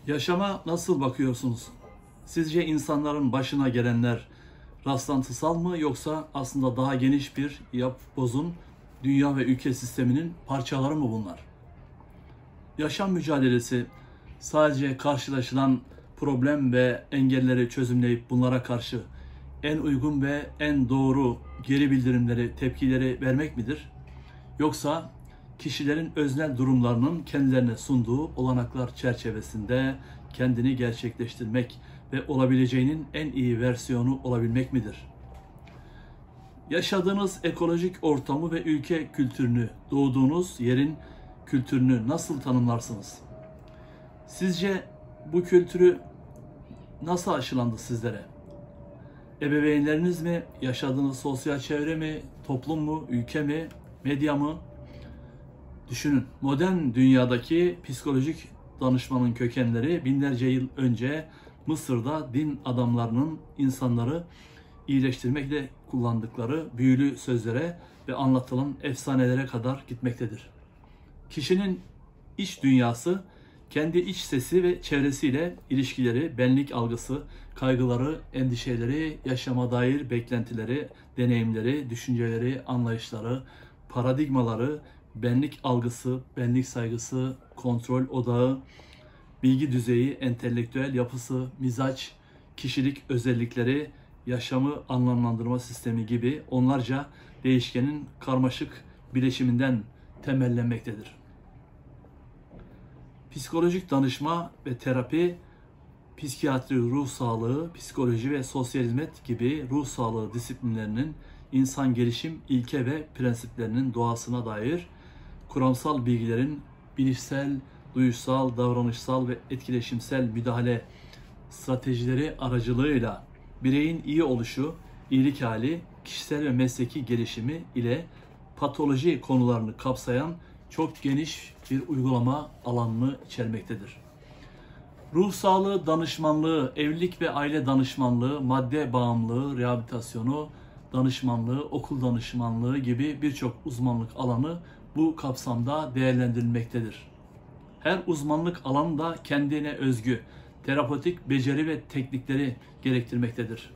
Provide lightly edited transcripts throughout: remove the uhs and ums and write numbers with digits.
Yaşama nasıl bakıyorsunuz? Sizce insanların başına gelenler rastlantısal mı yoksa aslında daha geniş bir yapbozun dünya ve ülke sisteminin parçaları mı bunlar? Yaşam mücadelesi sadece karşılaşılan problem ve engelleri çözümleyip bunlara karşı en uygun ve en doğru geri bildirimleri, tepkileri vermek midir? Yoksa kişilerin öznel durumlarının kendilerine sunduğu olanaklar çerçevesinde kendini gerçekleştirmek ve olabileceğinin en iyi versiyonu olabilmek midir? Yaşadığınız ekolojik ortamı ve ülke kültürünü, doğduğunuz yerin kültürünü nasıl tanımlarsınız? Sizce bu kültürü nasıl aşılandı sizlere? Ebeveynleriniz mi, yaşadığınız sosyal çevre mi, toplum mu, ülke mi, medya mı? Düşünün, modern dünyadaki psikolojik danışmanın kökenleri binlerce yıl önce Mısır'da din adamlarının insanları iyileştirmekle kullandıkları büyülü sözlere ve anlatılan efsanelere kadar gitmektedir. Kişinin iç dünyası, kendi iç sesi ve çevresiyle ilişkileri, benlik algısı, kaygıları, endişeleri, yaşama dair beklentileri, deneyimleri, düşünceleri, anlayışları, paradigmaları, benlik algısı, benlik saygısı, kontrol odağı, bilgi düzeyi, entelektüel yapısı, mizaç, kişilik özellikleri, yaşamı anlamlandırma sistemi gibi onlarca değişkenin karmaşık bileşiminden temellenmektedir. Psikolojik danışma ve terapi, psikiyatri, ruh sağlığı, psikoloji ve sosyal hizmet gibi ruh sağlığı disiplinlerinin insan gelişim ilke ve prensiplerinin doğasına dair kuramsal bilgilerin bilişsel, duyuşsal, davranışsal ve etkileşimsel müdahale stratejileri aracılığıyla bireyin iyi oluşu, iyilik hali, kişisel ve mesleki gelişimi ile patoloji konularını kapsayan çok geniş bir uygulama alanını içermektedir. Ruh sağlığı danışmanlığı, evlilik ve aile danışmanlığı, madde bağımlılığı, rehabilitasyonu, danışmanlığı, okul danışmanlığı gibi birçok uzmanlık alanı bu kapsamda değerlendirilmektedir. Her uzmanlık alanı da kendine özgü terapötik beceri ve teknikleri gerektirmektedir.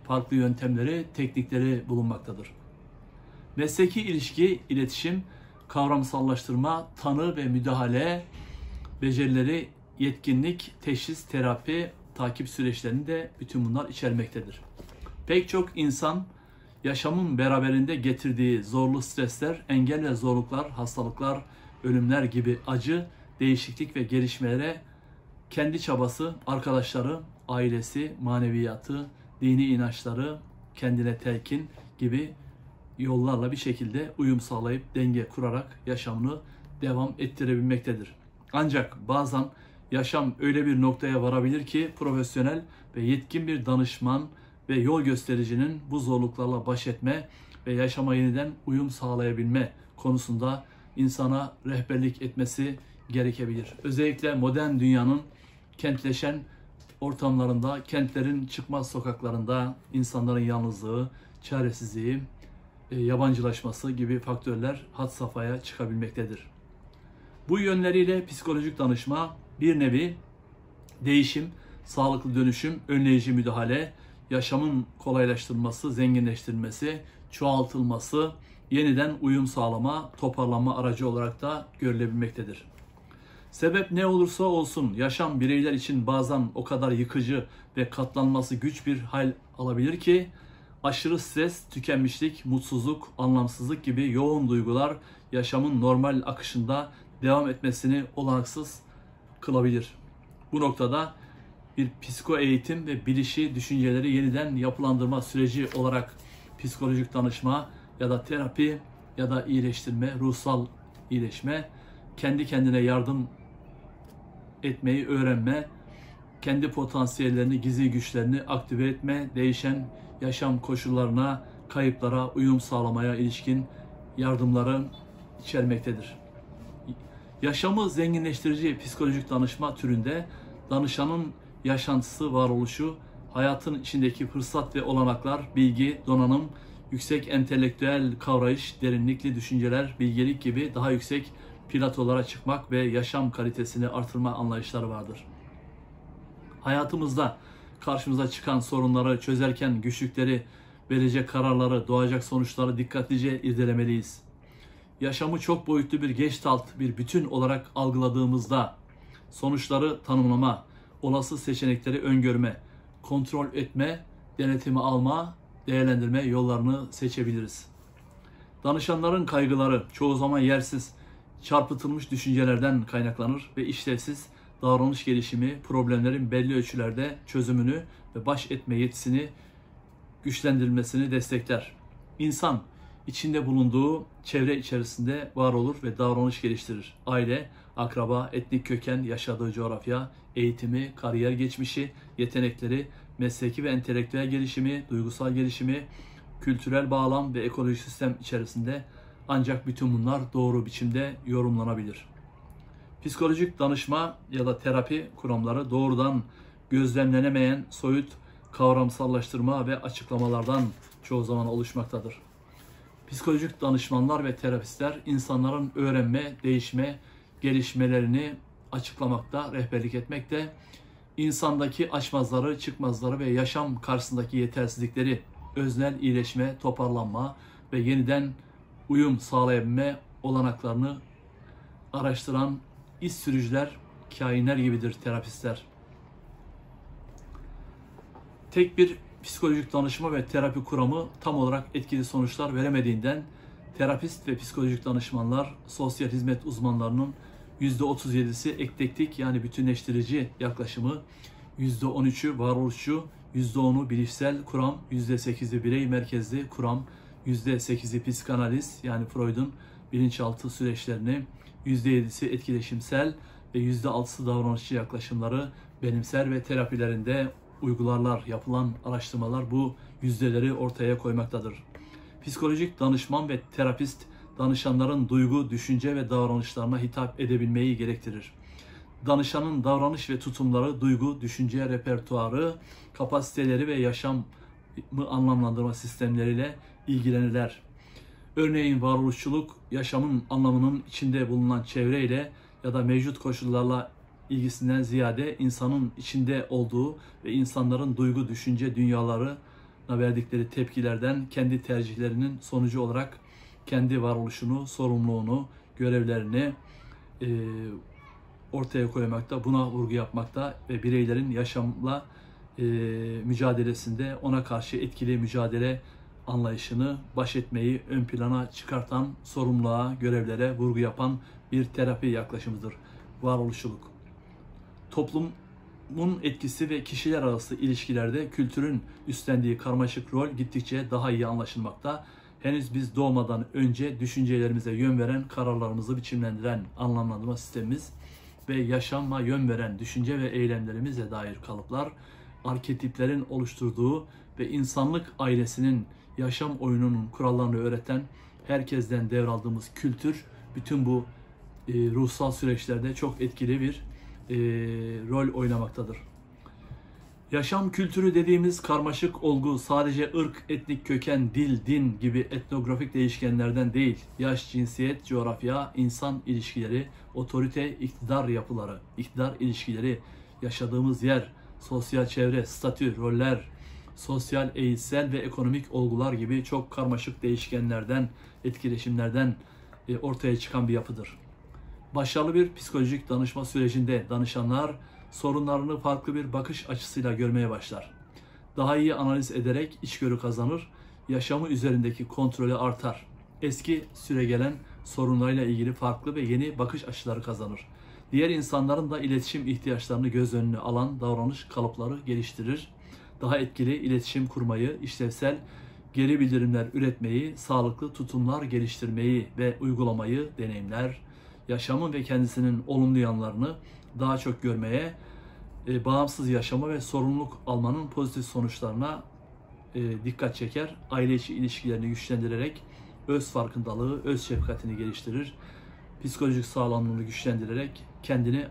Farklı yöntemleri, teknikleri bulunmaktadır. Mesleki ilişki, iletişim, kavramsallaştırma, tanı ve müdahale becerileri, yetkinlik, teşhis, terapi, takip süreçlerini de bütün bunlar içermektedir. Pek çok insan yaşamın beraberinde getirdiği zorlu stresler, engel ve zorluklar, hastalıklar, ölümler gibi acı, değişiklik ve gelişmelere kendi çabası, arkadaşları, ailesi, maneviyatı, dini inançları, kendine telkin gibi yollarla bir şekilde uyum sağlayıp denge kurarak yaşamını devam ettirebilmektedir. Ancak bazen yaşam öyle bir noktaya varabilir ki profesyonel ve yetkin bir danışman ve yol göstericinin bu zorluklarla baş etme ve yaşama yeniden uyum sağlayabilme konusunda insana rehberlik etmesi gerekebilir. Özellikle modern dünyanın kentleşen ortamlarında, kentlerin çıkmaz sokaklarında insanların yalnızlığı, çaresizliği, yabancılaşması gibi faktörler had safhaya çıkabilmektedir. Bu yönleriyle psikolojik danışma bir nevi değişim, sağlıklı dönüşüm, önleyici müdahale, yaşamın kolaylaştırılması, zenginleştirilmesi, çoğaltılması, yeniden uyum sağlama, toparlanma aracı olarak da görülebilmektedir. Sebep ne olursa olsun yaşam bireyler için bazen o kadar yıkıcı ve katlanması güç bir hal alabilir ki aşırı stres, tükenmişlik, mutsuzluk, anlamsızlık gibi yoğun duygular yaşamın normal akışında devam etmesini olanaksız kılabilir. Bu noktada bir psiko eğitim ve bilişi, düşünceleri yeniden yapılandırma süreci olarak psikolojik danışma ya da terapi ya da iyileştirme, ruhsal iyileşme, kendi kendine yardım etmeyi öğrenme, kendi potansiyellerini, gizli güçlerini aktive etme, değişen yaşam koşullarına, kayıplara uyum sağlamaya ilişkin yardımları içermektedir. Yaşamı zenginleştirici psikolojik danışma türünde danışanın yaşantısı, varoluşu, hayatın içindeki fırsat ve olanaklar, bilgi, donanım, yüksek entelektüel kavrayış, derinlikli düşünceler, bilgelik gibi daha yüksek platolara çıkmak ve yaşam kalitesini artırma anlayışları vardır. Hayatımızda karşımıza çıkan sorunları çözerken güçlükleri, verecek kararları, doğacak sonuçları dikkatlice irdelemeliyiz. Yaşamı çok boyutlu bir gestalt, bir bütün olarak algıladığımızda sonuçları tanımlama, olası seçenekleri öngörme, kontrol etme, denetimi alma, değerlendirme yollarını seçebiliriz. Danışanların kaygıları çoğu zaman yersiz, çarpıtılmış düşüncelerden kaynaklanır ve işlevsiz davranış gelişimi problemlerin belli ölçülerde çözümünü ve baş etme yetisini güçlendirilmesini destekler. İnsan içinde bulunduğu çevre içerisinde var olur ve davranış geliştirir. Aile, akraba, etnik köken, yaşadığı coğrafya, eğitimi, kariyer geçmişi, yetenekleri, mesleki ve entelektüel gelişimi, duygusal gelişimi, kültürel bağlam ve ekolojik sistem içerisinde ancak bütün bunlar doğru biçimde yorumlanabilir. Psikolojik danışma ya da terapi kuramları doğrudan gözlemlenemeyen soyut kavramsallaştırma ve açıklamalardan çoğu zaman oluşmaktadır. Psikolojik danışmanlar ve terapistler insanların öğrenme, değişme, gelişmelerini açıklamakta, rehberlik etmekte, insandaki açmazları, çıkmazları ve yaşam karşısındaki yetersizlikleri, öznel iyileşme, toparlanma ve yeniden uyum sağlayabilme olanaklarını araştıran iç sürücüler, kainler gibidir terapistler. Tek bir psikolojik danışma ve terapi kuramı tam olarak etkili sonuçlar veremediğinden terapist ve psikolojik danışmanlar sosyal hizmet uzmanlarının %37'si eklektik yani bütünleştirici yaklaşımı, %13'ü varoluşçu, %10'u bilişsel kuram, %8'i birey merkezli kuram, %8'i psikanaliz yani Freud'un bilinçaltı süreçlerini, %7'si etkileşimsel ve %6'sı davranışçı yaklaşımları benimser ve terapilerinde uygularlar. Yapılan araştırmalar bu yüzdeleri ortaya koymaktadır. Psikolojik danışman ve terapist danışanların duygu, düşünce ve davranışlarına hitap edebilmeyi gerektirir. Danışanın davranış ve tutumları, duygu, düşünce repertuarı, kapasiteleri ve yaşamı anlamlandırma sistemleriyle ilgilenirler. Örneğin varoluşçuluk, yaşamın anlamının içinde bulunan çevreyle ya da mevcut koşullarla ilgisinden ziyade insanın içinde olduğu ve insanların duygu, düşünce dünyalarına verdikleri tepkilerden kendi tercihlerinin sonucu olarak kendi varoluşunu, sorumluluğunu, görevlerini ortaya koymakta, buna vurgu yapmakta ve bireylerin yaşamla mücadelesinde ona karşı etkili mücadele anlayışını, baş etmeyi ön plana çıkartan, sorumluluğa, görevlere vurgu yapan bir terapi yaklaşımıdır varoluşçuluk. Toplumun etkisi ve kişiler arası ilişkilerde kültürün üstlendiği karmaşık rol gittikçe daha iyi anlaşılmakta. Henüz biz doğmadan önce düşüncelerimize yön veren, kararlarımızı biçimlendiren anlamlandırma sistemimiz ve yaşama yön veren düşünce ve eylemlerimize dair kalıplar, arketiplerin oluşturduğu ve insanlık ailesinin yaşam oyununun kurallarını öğreten, herkesten devraldığımız kültür, bütün bu ruhsal süreçlerde çok etkili bir rol oynamaktadır. Yaşam kültürü dediğimiz karmaşık olgu sadece ırk, etnik köken, dil, din gibi etnografik değişkenlerden değil, yaş, cinsiyet, coğrafya, insan ilişkileri, otorite, iktidar yapıları, iktidar ilişkileri, yaşadığımız yer, sosyal çevre, statü, roller, sosyal, eğitsel ve ekonomik olgular gibi çok karmaşık değişkenlerden, etkileşimlerden ortaya çıkan bir yapıdır. Başarılı bir psikolojik danışma sürecinde danışanlar sorunlarını farklı bir bakış açısıyla görmeye başlar. Daha iyi analiz ederek içgörü kazanır, yaşamı üzerindeki kontrolü artar. Eski süregelen sorunlarıyla ilgili farklı ve yeni bakış açıları kazanır. Diğer insanların da iletişim ihtiyaçlarını göz önüne alan davranış kalıpları geliştirir. Daha etkili iletişim kurmayı, işlevsel geri bildirimler üretmeyi, sağlıklı tutumlar geliştirmeyi ve uygulamayı deneyimler. Yaşamın ve kendisinin olumlu yanlarını daha çok görmeye, bağımsız yaşama ve sorumluluk almanın pozitif sonuçlarına dikkat çeker. Aile içi ilişkilerini güçlendirerek öz farkındalığı, öz şefkatini geliştirir. Psikolojik sağlamlığını güçlendirerek kendini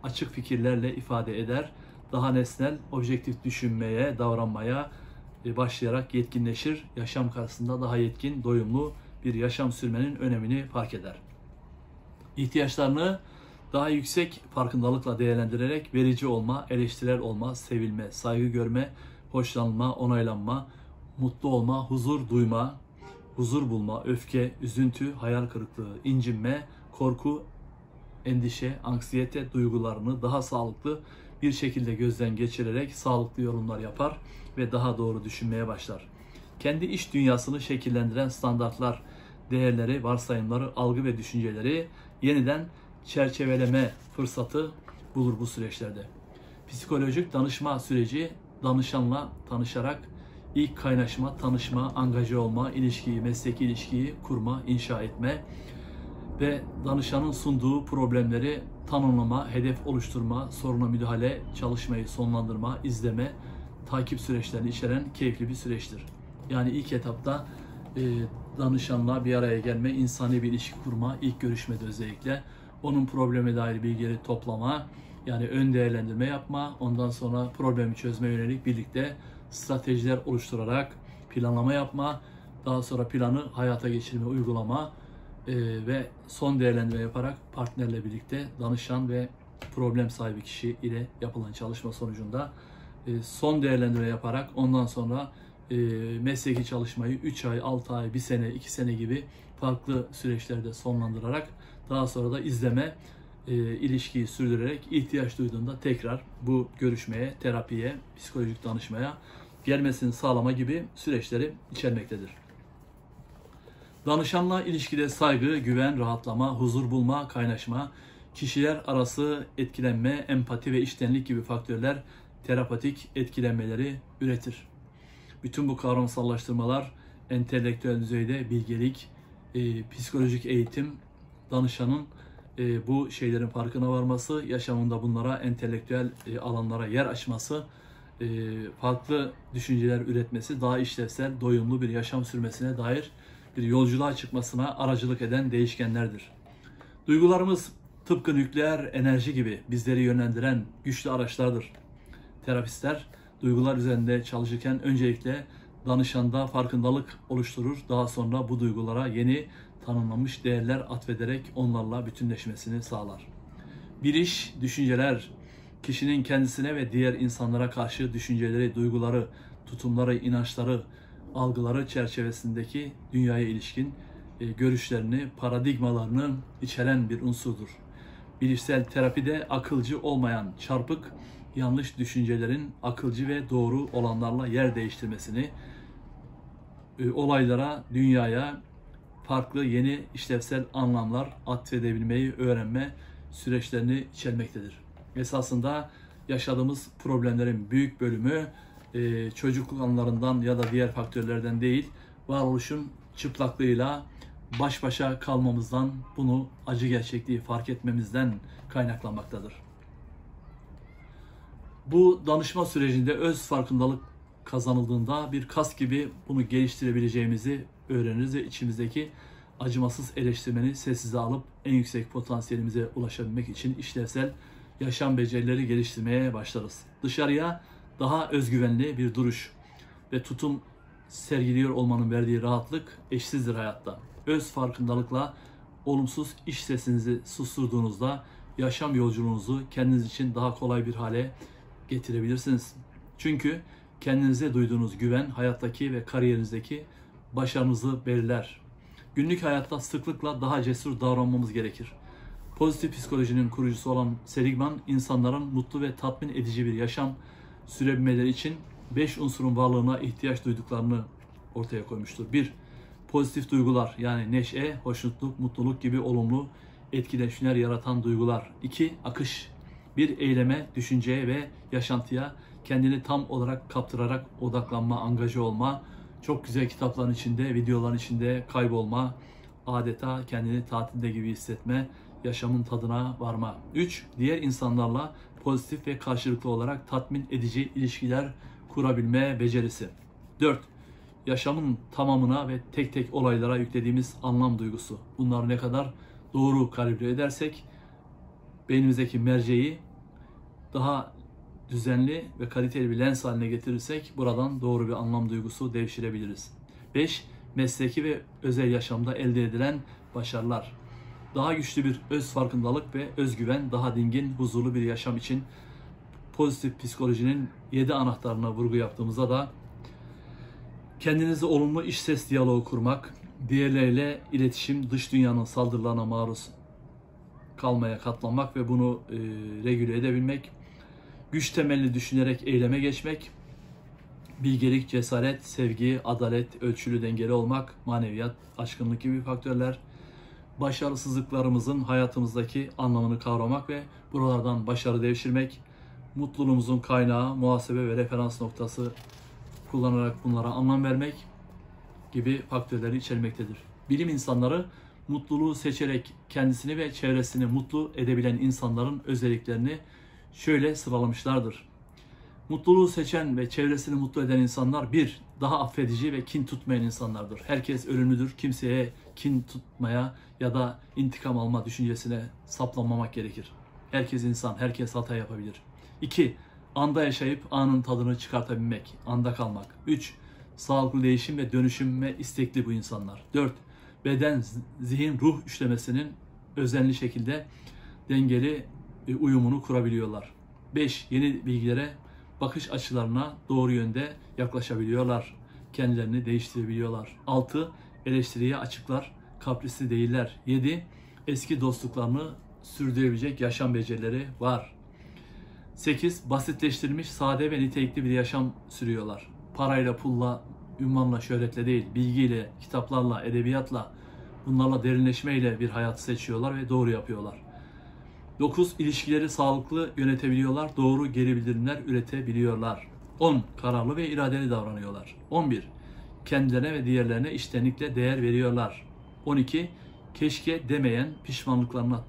açık fikirlerle ifade eder. Daha nesnel, objektif düşünmeye, davranmaya başlayarak yetkinleşir. Yaşam karşısında daha yetkin, doyumlu bir yaşam sürmenin önemini fark eder. İhtiyaçlarını Daha yüksek farkındalıkla değerlendirerek verici olma, eleştirel olma, sevilme, saygı görme, hoşlanma, onaylanma, mutlu olma, huzur duyma, huzur bulma, öfke, üzüntü, hayal kırıklığı, incinme, korku, endişe, anksiyete duygularını daha sağlıklı bir şekilde gözden geçirerek sağlıklı yorumlar yapar ve daha doğru düşünmeye başlar. Kendi iç dünyasını şekillendiren standartlar, değerleri, varsayımları, algı ve düşünceleri yeniden çerçeveleme fırsatı bulur bu süreçlerde. Psikolojik danışma süreci danışanla tanışarak ilk kaynaşma, tanışma, angaje olma, ilişkiyi, mesleki ilişkiyi kurma, inşa etme ve danışanın sunduğu problemleri tanımlama, hedef oluşturma, soruna müdahale, çalışmayı sonlandırma, izleme, takip süreçlerini içeren keyifli bir süreçtir. Yani ilk etapta danışanla bir araya gelme, insani bir ilişki kurma, ilk görüşmede özellikle onun probleme dair bilgileri toplama, yani ön değerlendirme yapma, ondan sonra problemi çözme yönelik birlikte stratejiler oluşturarak planlama yapma, daha sonra planı hayata geçirme, uygulama ve son değerlendirme yaparak partnerle birlikte danışan ve problem sahibi kişi ile yapılan çalışma sonucunda son değerlendirme yaparak ondan sonra mesleki çalışmayı 3 ay, 6 ay, 1 sene, 2 sene gibi farklı süreçlerde sonlandırarak daha sonra da izleme, ilişkiyi sürdürerek ihtiyaç duyduğunda tekrar bu görüşmeye, terapiye, psikolojik danışmaya gelmesini sağlama gibi süreçleri içermektedir. Danışanla ilişkide saygı, güven, rahatlama, huzur bulma, kaynaşma, kişiler arası etkilenme, empati ve içtenlik gibi faktörler terapatik etkilenmeleri üretir. Bütün bu kavramsallaştırmalar entelektüel düzeyde bilgelik, psikolojik eğitim, danışanın bu şeylerin farkına varması, yaşamında bunlara entelektüel alanlara yer açması, farklı düşünceler üretmesi, daha işlevsel, doyumlu bir yaşam sürmesine dair bir yolculuğa çıkmasına aracılık eden değişkenlerdir. Duygularımız tıpkı nükleer enerji gibi bizleri yönlendiren güçlü araçlardır. Terapistler duygular üzerinde çalışırken öncelikle danışanda farkındalık oluşturur. Daha sonra bu duygulara yeni tanımlanmış değerler atfederek onlarla bütünleşmesini sağlar. Biliş, düşünceler, kişinin kendisine ve diğer insanlara karşı düşünceleri, duyguları, tutumları, inançları, algıları çerçevesindeki dünyaya ilişkin görüşlerini, paradigmalarını içeren bir unsurdur. Bilişsel terapide akılcı olmayan, çarpık, yanlış düşüncelerin akılcı ve doğru olanlarla yer değiştirmesini, olaylara, dünyaya farklı yeni işlevsel anlamlar atfedebilmeyi öğrenme süreçlerini içermektedir. Esasında yaşadığımız problemlerin büyük bölümü çocukluk anlarından ya da diğer faktörlerden değil, varoluşun çıplaklığıyla baş başa kalmamızdan, bunu acı gerçekliği fark etmemizden kaynaklanmaktadır. Bu danışma sürecinde öz farkındalık kazanıldığında bir kas gibi bunu geliştirebileceğimizi öğreniriz ve içimizdeki acımasız eleştirmeni sessize alıp en yüksek potansiyelimize ulaşabilmek için işlevsel yaşam becerileri geliştirmeye başlarız. Dışarıya daha özgüvenli bir duruş ve tutum sergiliyor olmanın verdiği rahatlık eşsizdir hayatta. Öz farkındalıkla olumsuz iç sesinizi susturduğunuzda yaşam yolculuğunuzu kendiniz için daha kolay bir hale getirebilirsiniz. Çünkü kendinize duyduğunuz güven hayattaki ve kariyerinizdeki başarınızı belirler. Günlük hayatta sıklıkla daha cesur davranmamız gerekir. Pozitif psikolojinin kurucusu olan Seligman, insanların mutlu ve tatmin edici bir yaşam sürebilmeleri için 5 unsurun varlığına ihtiyaç duyduklarını ortaya koymuştur. 1. Pozitif duygular, yani neşe, hoşnutluk, mutluluk gibi olumlu etkileşimler yaratan duygular. 2. Akış, bir eyleme, düşünceye ve yaşantıya kendini tam olarak kaptırarak odaklanma, angaje olma, çok güzel kitapların içinde, videoların içinde kaybolma, adeta kendini tatilde gibi hissetme, yaşamın tadına varma. 3. Diğer insanlarla pozitif ve karşılıklı olarak tatmin edici ilişkiler kurabilme becerisi. 4. Yaşamın tamamına ve tek tek olaylara yüklediğimiz anlam duygusu. Bunları ne kadar doğru kalibre edersek, beynimizdeki merceği daha düzenli ve kaliteli bir lens haline getirirsek buradan doğru bir anlam duygusu devşirebiliriz. 5. Mesleki ve özel yaşamda elde edilen başarılar. Daha güçlü bir öz farkındalık ve özgüven, daha dingin, huzurlu bir yaşam için pozitif psikolojinin 7 anahtarına vurgu yaptığımızda da kendinize olumlu iç ses diyaloğu kurmak, diğerleriyle iletişim, dış dünyanın saldırılarına maruz kalmaya katlanmak ve bunu regüle edebilmek, güç temelli düşünerek eyleme geçmek, bilgelik, cesaret, sevgi, adalet, ölçülü dengeli olmak, maneviyat, aşkınlık gibi faktörler, başarısızlıklarımızın hayatımızdaki anlamını kavramak ve buralardan başarı devşirmek, mutluluğumuzun kaynağı, muhasebe ve referans noktası kullanarak bunlara anlam vermek gibi faktörleri içermektedir. Bilim insanları mutluluğu seçerek kendisini ve çevresini mutlu edebilen insanların özelliklerini şöyle sıralamışlardır. Mutluluğu seçen ve çevresini mutlu eden insanlar 1. Daha affedici ve kin tutmayan insanlardır. Herkes ölümlüdür. Kimseye kin tutmaya ya da intikam alma düşüncesine saplanmamak gerekir. Herkes insan, herkes hata yapabilir. 2. Anda yaşayıp anın tadını çıkartabilmek, anda kalmak. 3. Sağlıklı değişim ve dönüşüme istekli bu insanlar. 4. Beden, zihin, ruh üçlemesinin özenli şekilde dengeli uyumunu kurabiliyorlar. 5. Yeni bilgilere, bakış açılarına doğru yönde yaklaşabiliyorlar. Kendilerini değiştirebiliyorlar. 6. Eleştiriye açıklar, kaprisli değiller. 7. Eski dostluklarını sürdürebilecek yaşam becerileri var. 8. Basitleştirilmiş, sade ve nitelikli bir yaşam sürüyorlar. Parayla, pulla, ünvanla, şöhretle değil, bilgiyle, kitaplarla, edebiyatla, bunlarla derinleşmeyle bir hayat seçiyorlar ve doğru yapıyorlar. 9. İlişkileri sağlıklı yönetebiliyorlar, doğru geri bildirimler üretebiliyorlar. 10. Kararlı ve iradeli davranıyorlar. 11. Kendilerine ve diğerlerine içtenlikle değer veriyorlar. 12. Keşke demeyen, pişmanlıklarına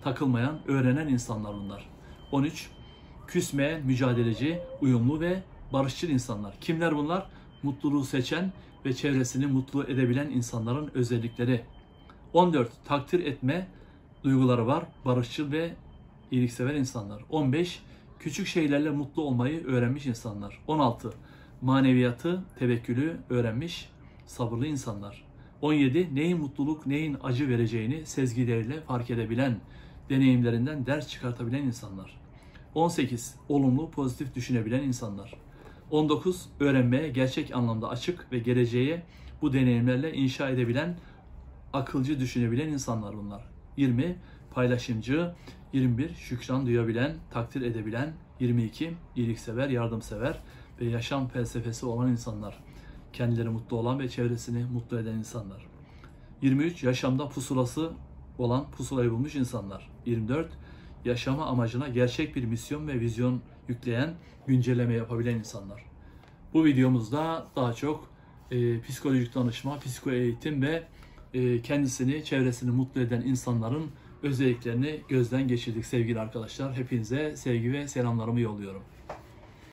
takılmayan, öğrenen insanlar bunlar. 13. Küsmeyen, mücadeleci, uyumlu ve barışçıl insanlar. Kimler bunlar? Mutluluğu seçen ve çevresini mutlu edebilen insanların özellikleri. 14. Takdir etme duyguları var, barışçıl ve iyiliksever insanlar. 15. Küçük şeylerle mutlu olmayı öğrenmiş insanlar. 16. Maneviyatı, tevekkülü öğrenmiş, sabırlı insanlar. 17. Neyin mutluluk, neyin acı vereceğini sezgileriyle fark edebilen, deneyimlerinden ders çıkartabilen insanlar. 18. Olumlu, pozitif düşünebilen insanlar. 19. Öğrenmeye gerçek anlamda açık ve geleceğe bu deneyimlerle inşa edebilen, akılcı düşünebilen insanlar bunlar. 20. Paylaşımcı. 21. Şükran duyabilen, takdir edebilen. 22. İyiliksever, yardımsever ve yaşam felsefesi olan insanlar. Kendileri mutlu olan ve çevresini mutlu eden insanlar. 23. Yaşamda pusulası olan, pusulayı bulmuş insanlar. 24. Yaşama amacına gerçek bir misyon ve vizyon yükleyen, güncelleme yapabilen insanlar. Bu videomuzda daha çok psikolojik danışma, psiko eğitim ve kendisini, çevresini mutlu eden insanların özelliklerini gözden geçirdik sevgili arkadaşlar. Hepinize sevgi ve selamlarımı yolluyorum.